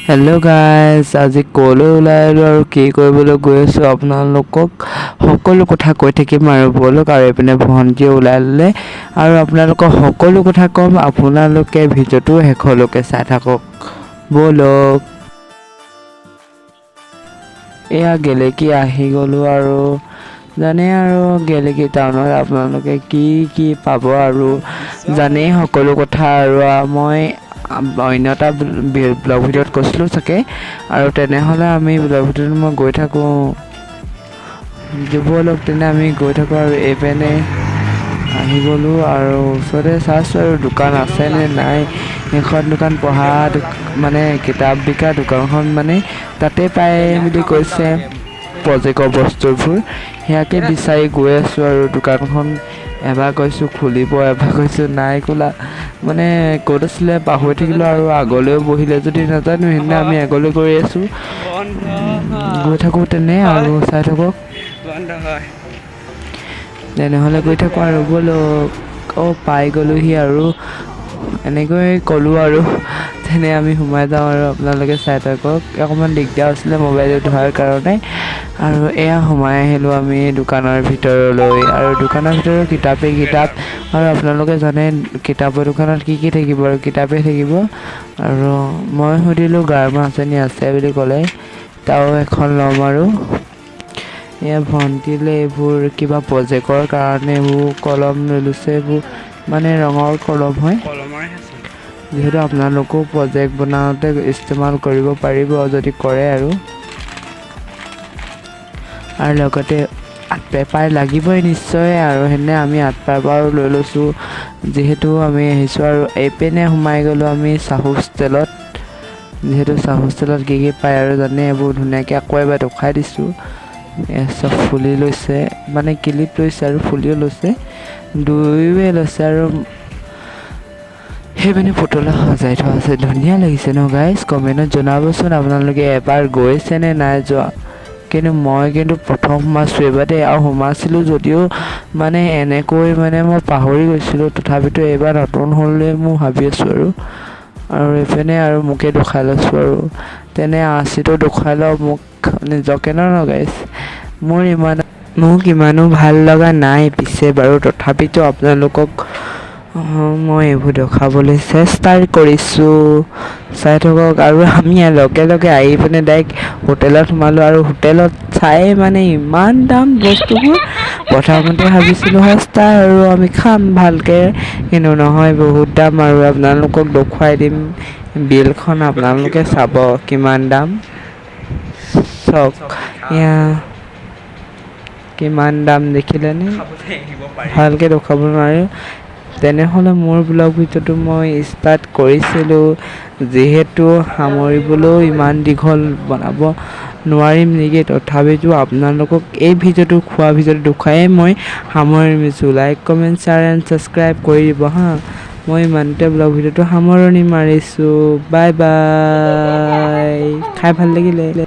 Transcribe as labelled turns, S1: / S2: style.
S1: Hello' guys, আজি ক'লৈ ওলাই আহিলোঁ আৰু কি কৰিবলৈ গৈ আছোঁ আপোনালোকক সকলো কথা কৈ থাকিম আৰু ব'লক। আৰু এইপিনে ভণ্টিয়ে ওলাই ল'লে আৰু আপোনালোকক সকলো কথা ক'ম। আপোনালোকে ভিডিঅ'টো শেষলৈকে চাই থাকক, ব'লক। এয়া গেলেকী আহি গ'লোঁ আৰু জানেই আৰু গেলেকী টাউনত আপোনালোকে কি পাব আৰু জানেই সকলো কথা। আৰু মই অন্য এটা ব্লগ ভিডিঅ'ত কৈছিলোঁ চাগে, আৰু তেনেহ'লে আমি ব্লগ ভিডিঅ'ত মই গৈ থাকোঁ, ব'লক তেনে আমি গৈ থাকোঁ। আৰু এইপিনে আহি গ'লোঁ আৰু ওচৰতে চাইছোঁ আৰু দোকান আছেনে নাই। এখন দোকান মানে কিতাপ বিকা দোকানখন মানে তাতে পায় বুলি কৈছে প্ৰজেক্টৰ বস্তুবোৰ, সেয়াকে বিচাৰি গৈ আছোঁ। আৰু দোকানখন এবাৰ কৈছোঁ খুলিব, এবাৰ কৈছোঁ নাই খোলা, মানে ক'ত আছিলে পাহৰি থাকিলোঁ। আৰু আগলৈও বহিলে যদি নাজানো, সেইদিনা আমি আগলৈ গৈ আছোঁ, গৈ থাকোঁ তেনে আৰু চাই থাকক, তেনেহ'লে গৈ থাকোঁ আৰু ব'লক। পাই গ'লোহি আৰু এনেকৈ ক'লোঁ আৰু তেনে আমি সোমাই যাওঁ আৰু আপোনালোকে চাই থাকক। অকণমান দিগদাৰ হৈছিলে মোবাইলটো ধৰাৰ কাৰণে, আৰু এয়া সোমাই আহিলোঁ আমি দোকানৰ ভিতৰলৈ। আৰু দোকানৰ ভিতৰত কিতাপেই কিতাপ, আৰু আপোনালোকে জানে কিতাপৰ দোকানত কি থাকিব, আৰু কিতাপেই থাকিব। আৰু মই সুধিলোঁ গাৰ্মা আছেনি, আছে বুলি ক'লে, তাও এখন ল'ম। আৰু এয়া ভণ্টিলে এইবোৰ কিবা প্ৰজেক্টৰ কাৰণে এইবোৰ কলম লৈ লৈছে, এইবোৰ মানে ৰঙৰ কলম হয়, যিহেতু আপোনালোকেও প্ৰজেক্ট বনাওঁতে ইস্তেমাল কৰিব পাৰিব যদি কৰে। আৰু লগতে আৰ্ট পেপাৰ লাগিবই নিশ্চয়, আৰু সেনে আমি আৰ্ট পেপাৰো লৈ লৈছোঁ যিহেতু আমি আহিছোঁ। আৰু এইপিনে সোমাই গ'লোঁ আমি চাহ হোষ্টেলত, যিহেতু চাহ হোষ্টেলত কি পায় আৰু জানে, এইবোৰ ধুনীয়াকৈ আকৌ এবাৰ দেখুৱাই দিছোঁ। চব ফুলি লৈছে, মানে ক্লিপ লৈছে আৰু ফুলিও লৈছে, দুয়োৱে লৈছে। আৰু সেইপিনে পুতলা সজাই থোৱা আছে, ধুনীয়া লাগিছে ন গাইজ। কমেণ্টত জনাবচোন আপোনালোকে এবাৰ গৈছেনে নাই যোৱা। কিন্তু মই প্ৰথম সোমাইছোঁ এইবাৰ দেই, আৰু সোমাইছিলোঁ যদিও মানে এনেকৈ মানে মই পাহৰি গৈছিলোঁ, তথাপিতো এইবাৰ নতুন হ'লে মই ভাবি আছোঁ। আৰু এইপিনে আৰু মোকে দেখুৱাই লৈছোঁ, আৰু তেনে আচিটো দেখুৱাই লওঁ মোক নিজকে ন গাইজ। মোক ইমানো ভাল লগা নাই পিছে বাৰু, তথাপিতো আপোনালোকক মই এইবোৰ দেখাবলৈ চেষ্টা কৰিছোঁ, চাই থাকক। আৰু আমি লগে লগে আহি পিনে ডাইৰেক্ট হোটেলত সোমালোঁ, আৰু হোটেলত চাই মানে ইমান দাম বস্তুবোৰ, প্ৰথমতে ভাবিছিলোঁ সস্তা আৰু আমি খাম ভালকৈ, কিন্তু নহয় বহুত দাম। আৰু আপোনালোকক দেখুৱাই দিম বিলখন, আপোনালোকে চাব কিমান দাম, চাওক এয়া কিমান দাম দেখিলেনে, ভালকৈ দেখুৱাব নোৱাৰে। তেনেহ'লে মোৰ ব্লগ ভিডিঅ'টো মই ষ্টাৰ্ট কৰিছিলোঁ, যিহেতু সামৰিবলৈও ইমান দীঘল বনাব নোৱাৰিম নেকি, তথাপিতো আপোনালোকক এই ভিডিঅ'টো দেখুৱাই মই সামৰিছোঁ। Like comment share and subscribe কৰি দিব হা। মই ইমানতে ব্লগ ভিডিঅ'টো সামৰণি মাৰিছোঁ, বাই বাই। খাই ভাল লাগিলে।